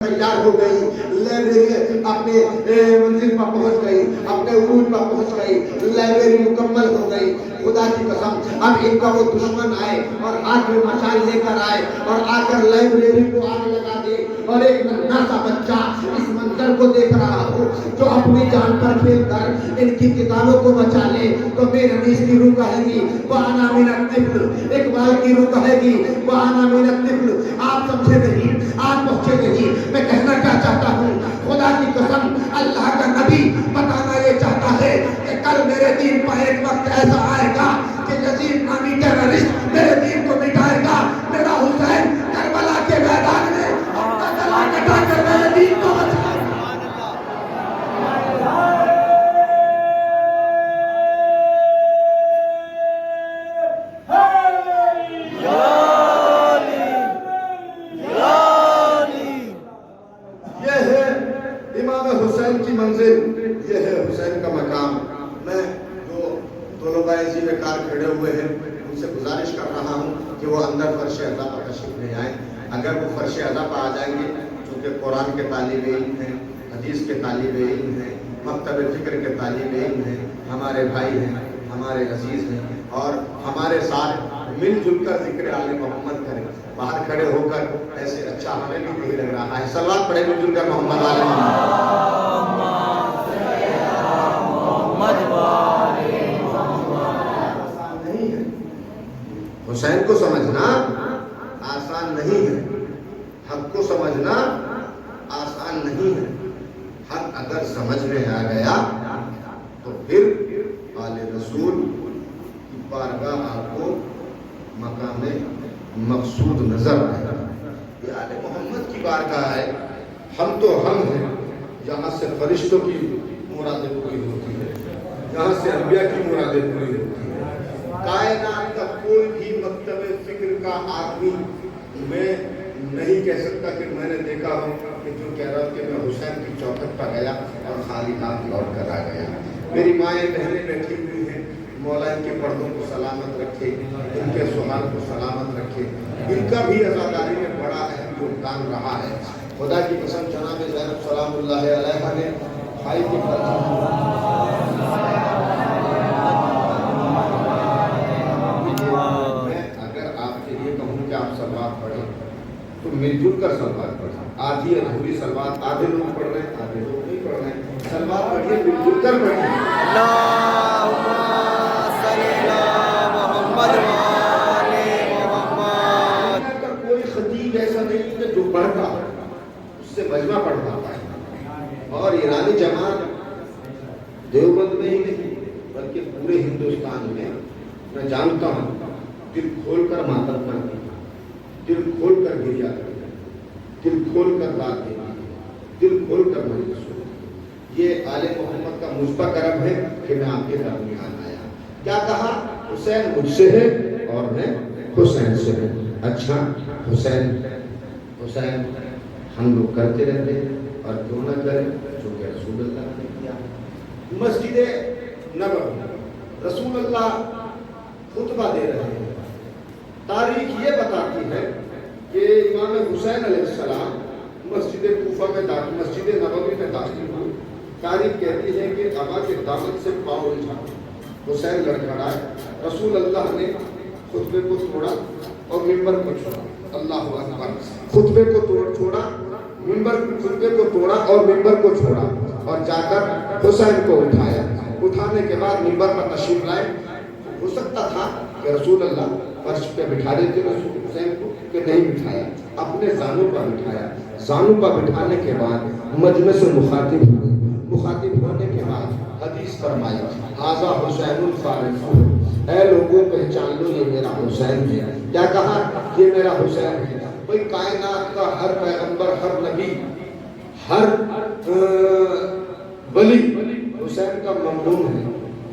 تیار ہو گئی، لائبریری اپنے منزل پر پہنچ گئی، اپنے عروج پر پہنچ گئی، لائبریری مکمل ہو گئی۔ خدا کی قسم اب ان کا وہ دشمن آئے اور آگ میں مشال لے کر آئے اور آ کر لائبریری کو آگ لگا دے، اور ایک ننھا سا بچہ اس منظر کو دیکھ رہا ہو جو اپنی جان پر کھیل کر ان کی کتابوں کو بچا لے، تو میرے انیس کی روح کہے گی وَأَنَا مِنَ الطِّفْلِ، اقبال کی روح کہے گی وَأَنَا مِنَ الطِّفْلِ۔ آپ سمجھے نہیں، آپ پہنچے نہیں۔ میں کہنا کیا چاہتا ہوں، خدا کی قسم اللہ کا نبی بتانا یہ چاہتا ہے کہ کل میرے دین پر ایک وقت ایسا آئے گا کہ یزید نامی ٹیررسٹ میرے دین کو مٹائے گا۔ میرا حسین کربلا کے میدان میں اپنا گلا کٹا کر میرے دین کو بچائے گا۔ یہ ہے امام حسین کی منزل، یہ ہے حسین کا مقام۔ میں جو طلباء ذی وقار کھڑے ہوئے ہیں ان سے گزارش کر رہا ہوں کہ وہ اندر فرش اعضا پر تشریف لے آئیں۔ اگر وہ فرش اعضا پر آ جائیں گے، چونکہ قرآن کے طالب علم ہیں، حدیث کے طالب علم ہیں، مکتب فکر کے طالب علم ہیں، ہمارے بھائی ہیں، ہمارے عزیز ہیں، اور ہمارے ساتھ مل جل کر ذکر آل محمد کریں۔ باہر کھڑے ہو کر ایسے اچھا ہمیں بھی نہیں لگ رہا ہے۔ صلوات پڑھیں مل جل کر محمد آل حسین کو سمجھنا آسان نہیں ہے، حق کو سمجھنا آسان نہیں ہے۔ حق اگر سمجھ میں آ گیا تو پھر آل رسول کی بارگاہ آپ کو مقام مقصود نظر آئے گا۔ یہ آل محمد کی بارگاہ ہے، ہم تو ہم ہیں، یہاں سے فرشتوں کی مرادیں پوری ہوتی ہے، یہاں سے انبیاء کی مرادیں پوری ہوتی ہے۔ کائنات کا کوئی بھی مکتب فکر کا آدمی میں نہیں کہہ سکتا کہ میں نے دیکھا ہوں کہ جو کہہ رہا ہوں کہ میں حسین کی چوکھٹ پر گیا اور خالی ہاتھ لوٹ کر آ گیا۔ میری مائیں بہنیں بیٹھی ہوئی ہیں، مولا ان کے پردوں کو سلامت رکھے، ان کے سہال کو سلامت رکھے۔ ان کا بھی عزاداری میں بڑا اہم یوگدان رہا ہے۔ خدا کی قسم جناب زینب سلام اللہ علیہ نے بھائی کے آپ سلوات پڑھیں تو مل جل کر سلوات پڑھیں۔ آدھی ادھوری سلوات آدھے لوگ پڑھ رہے ہیں، آدھے لوگ نہیں پڑھ رہے ہیں۔ سلوات پڑھیے، مل جل کر پڑھیے۔ اللہم صلی علی محمد وآل محمد۔ کوئی خطیب ایسا نہیں کہ جو پڑھتا ہو اس سے مجمع پڑھ پاتا ہے۔ اور ایرانی جماعت دیوبند میں ہی نہیں بلکہ پورے ہندوستان میں میں جانتا ہوں دل کھول کر ماتم کرتی ہے، دل کھول کر گریا کرتی ہے، دل کھول کر داد دیتی ہے، دل کھول کر مجلس ہوتی ہے۔ یہ آل محمد کا مجھ پر کرم ہے کہ میں آپ کے درمیان آیا۔ کیا کہا؟ حسین مجھ سے ہے اور میں حسین سے ہوں۔ اچھا حسین حسین ہم لوگ کرتے رہتے اور کیوں نہ کریں جو کہ رسول اللہ نے کیا۔ مسجد نبوی رسول اللہ خطبہ دے رہے ہیں۔ تاریخ یہ بتاتی ہے کہ امام حسین علیہ السلام مسجد کوفہ میں مسجد نبوی میں داخل ہوئے۔ تاریخ کہتی ہے کہ ابا کے دامن سے پاؤں اٹھا حسین لڑکھڑائے، رسول اللہ نے خطبے کو توڑا اور منبر کو چھوڑا۔ اللہ اکبر! خطبے کو چھوڑا، خطبے کو توڑا اور منبر کو چھوڑا اور جا کر حسین کو اٹھایا۔ اٹھانے کے بعد منبر پر تشریف لائے۔ ہو سکتا تھا کہ رسول اللہ فرش پہ بٹھا دیتے رسول حسین کو، کہ نہیں بٹھایا، اپنے زانوں پر بٹھایا۔ زانوں پر بٹھانے کے بعد مجمع سے مخاطب ہوئے۔ مخاطب ہونے کے بعد حدیث فرمائی، ھذا حسین الفارس، اے لوگوں پہچان لو یہ میرا حسین ہے۔ کیا کہا؟ یہ میرا حسین ہے۔ بھئی کائنات کا ہر پیغمبر، ہر نبی، ہر ولی حسین کا ممنون ہے،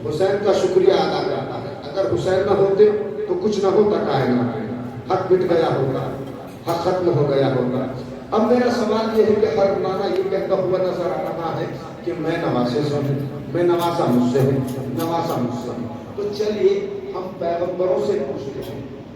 حسین کا شکریہ ادا کرتا ہے۔ اگر حسین نہ ہوتے تو کچھ نہ ہوتا کائنات، حق مٹ گیا ہوگا، حق ختم ہو گیا ہوگا۔ اب میرا سوال یہ ہے کہ ہر مانا یہ کہتا ہوا نظر آ رہا ہے کہ میں نواسے سے ہوں، میں نواسا مجھ سے ہوں، نواسا مجھ سے ہوں۔ تو چلیے ہم پیغمبروں سے پوچھتے ہیں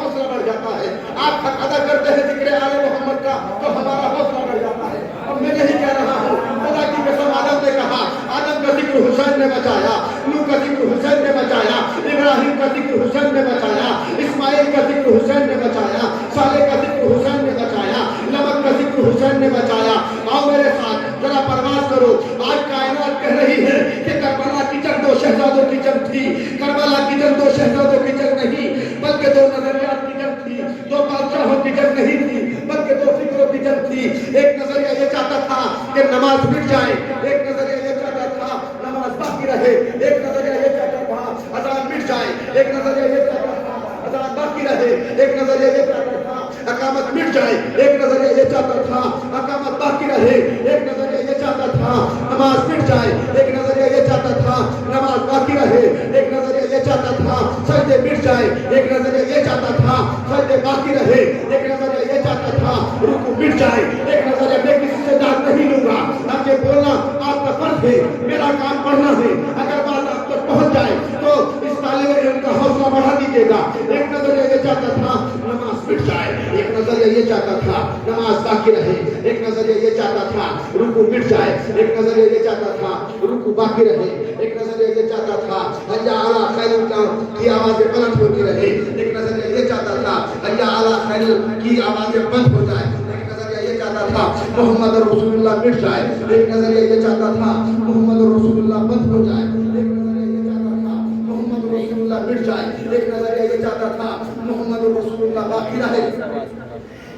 حوصلہ بڑھ جاتا ہے. آپ حق ادا کرتے ہیں ذکر آل محمد کا تو ہمارا حوصلہ بڑھ جاتا ہے. اور میں نہیں کہہ رہا ہوں, خدا کی قسم آدم نے کہا, آدم کا ذکر حسین نے بچایا, نوح کا ذکر حسین نے بچایا, ابراہیم کا ذکر حسین نے بچایا, اسماعیل کا ذکر حسین نے بچایا, صالح کا ذکر حسین نے بچایا, نمک کا ذکر حسین نے بچایا. آؤ میرے ساتھ ذرا پرواز کرو. آج کائنات کہہ رہی ہے کہ کربلا کی جنگ دو شہزادوں کی جنگ تھی. کربلا کی جنگ دو شہزادوں کی جنگ نہیں, بلکہ دو نظریات کی جنگ تھی. دو بادشاہوں کی جنگ نہیں تھی, بلکہ دو فکروں کی جنگ تھی. ایک نظریہ یہ چاہتا تھا کہ نماز مٹ جائے, ایک نظریہ یہ چاہتا تھا نماز باقی رہے, ایک نظریہ یہ چاہتا تھا اذان مٹ جائے, ایک نظریہ یہ چاہتا تھا اذان باقی رہے, ایک نظریہ یہ چاہتا تھا اقامت مٹ جائے, ایک نظریہ یہ چاہتا تھا اقامت باقی رہے, ایک نظریہ یہ چاہتا تھا نماز مٹ جائے, ایک نظریہ یہ چاہتا تھا نماز باقی رہے, ایک نظریہ یہ چاہتا تھا سجدے مٹ جائے, ایک نظریہ یہ چاہتا تھا سجدے باقی رہے, ایک نظریہ یہ چاہتا تھا رکوع مٹ جائے, ایک نظریہ میں کسی سے داد نہیں لوں گا, اب یہ بولنا آپ کا فرض ہے, میرا کام پڑھنا ہے. اگر بات آپ تک پہنچ جائے تو اس طالب علم کا حوصلہ بڑھا دیجیے گا. ایک نظریہ یہ چاہتا تھا نماز مٹ جائے, ایک نظریہ یہ چاہتا تھا نماز باقی رہے, ایک نظریہ یہ چاہتا تھا رکوع مٹ جائے, ایک نظریہ یہ چاہتا تھا رکوع باقی رہے, ایک نظریہ یہ چاہتا تھا حی علی خیر کی آوازیں بلند ہوتی رہے, ایک نظریہ یہ چاہتا تھا حی علی خیر کی آوازیں بند ہو جائے, ایک نظریہ یہ چاہتا تھا محمد رسول اللہ مٹ جائے, ایک نظریہ یہ چاہتا تھا محمد رسول اللہ بند ہو جائے, ایک نظریہ یہ چاہتا تھا محمد رسول اللہ مٹ جائے, ایک نظریہ یہ چاہتا تھا محمد رسول اللہ باقی رہے,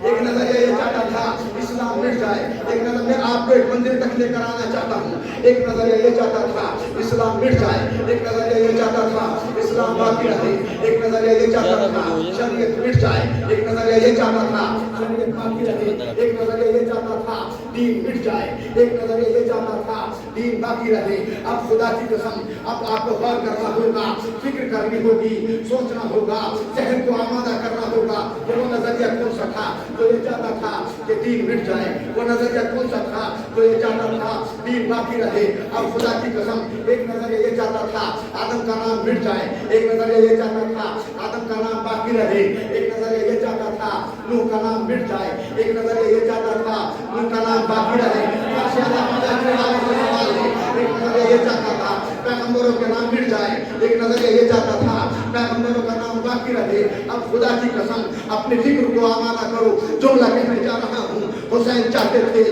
ایک نظریہ یہ چاہتا تھا اسلام مٹ جائے. ایک نظر میں آپ کو ایک منزل تک لے کر آنا چاہتا ہوں. ایک نظریہ یہ چاہتا تھا اسلام مٹ جائے, ایک نظریہ یہ چاہتا تھا اسلام باقی رہے, ایک نظریہ یہ چاہتا تھا شریعت مٹ جائے, ایک نظریہ یہ چاہتا تھا شریعت باقی رہے, ایک نظریہ یہ چاہتا تھا دین مٹ جائے, ایک نظریہ یہ چاہتا تھا دین باقی رہے. اب خدا کی قسم اب آپ کو غور کرنا ہوگا, فکر کرنی ہوگی, سوچنا ہوگا, ذہن کو آمادہ کرنا ہوگا کہ وہ نظریہ کون سا تھا تو یہ چاہتا تھا کہ دین مٹ جائے, وہ نظریہ کون سا تھا تو یہ چاہتا تھا دین باقی رہے. اب خدا کی قسم ایک نظریہ یہ چاہتا تھا آدم کا نام مٹ جائے, ایک نظریہ یہ چاہتا تھا آدم کا نام باقی رہے, ایک نظریہ یہ چاہتا تھا نوح کا نام مٹ جائے, ایک نظریہ یہ چاہتا تھا نوح کا نام باقی رہے. ایک نظریہ یہ چاہتا تھا پیغمبروں کے نام مٹ جائے, ایک نظریہ یہ چاہتا تھا پیغمبروں کا نام باقی رہے. اب خدا کی قسم اپنے فکر کو آمادہ کرو, جملہ کہنے جا رہا ہوں. حسین چاہتے تھے,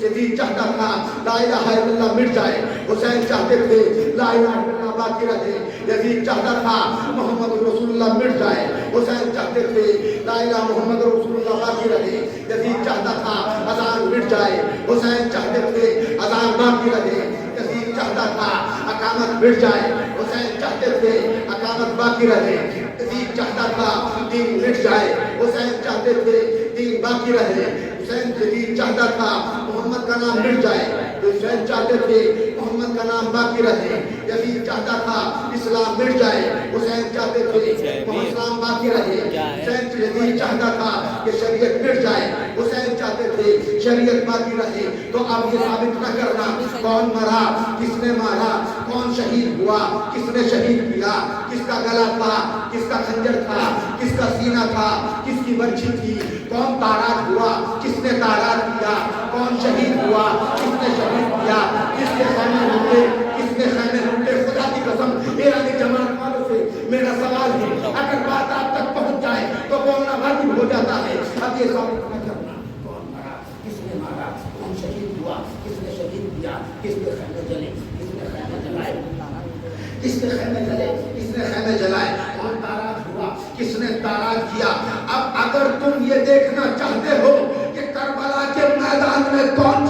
یزید چاہتا تھا لا الہ الا اللہ مٹ جائے, حسین چاہتے تھے لا الہ الا اللہ باقی رہے, یزید چاہتا تھا محمد رسول اللہ مٹ جائے, حسین چاہتے تھے لا الہ محمد رسول اللہ باقی رہے, یزید چاہتا تھا اذان مٹ جائے, حسین چاہتے تھے اذان باقی رہے, یزید چاہتا تھا اقامت مٹ جائے, حسین چاہتے تھے اقامت باقی رہے, یزید چاہتا تھا دین مٹ جائے, حسین چاہتے تھے دین باقی رہے, حسین یزید چاہتا تھا محمد کا نام مٹ جائے, حسین چاہتے تھے محمد کا نام باقی رہے, یزید چاہتا تھا اسلام مٹ جائے, حسین چاہتے تھے اسلام باقی رہے, حسین یزید چاہتا تھا کہ شریعت مٹ جائے, حسین چاہتے تھے شریعت باقی رہے. تو اب یہ ثابت نہ کرنا کون مرا, کس نے مارا, کون شہید ہوا, کس نے شہید کیا, کس کا گلا تھا, کس کا خنجر تھا, کس کا سینہ تھا, کس کی برچھی تھی, کون تاراج ہوا, کس نے تاراج کیا, کون شہید ہوا, کس نے شہید کیا, کس کے خیمے لوٹے, کس نے خیمے لوٹے. خدا کی قسم ایرانی جماعت والوں سے میرا سوال ہے, اگر بات آپ تک پہنچ جائے تو بولنا واجب ہو جاتا ہے. اب یہ ثابت نہ کرنا کون مرا, کس نے مارا, کون شہید ہوا, کس نے شہید کیا, کس کے خیمے جلے, کس نے خیمے جلائے, کس نے خیمے جلے, کس نے خیمے جلائے, کون تاراج ہوا, کس نے تاراج کیا. اب اگر تم یہ دیکھنا چاہتے ہو کہ کربلا کے میدان میں کون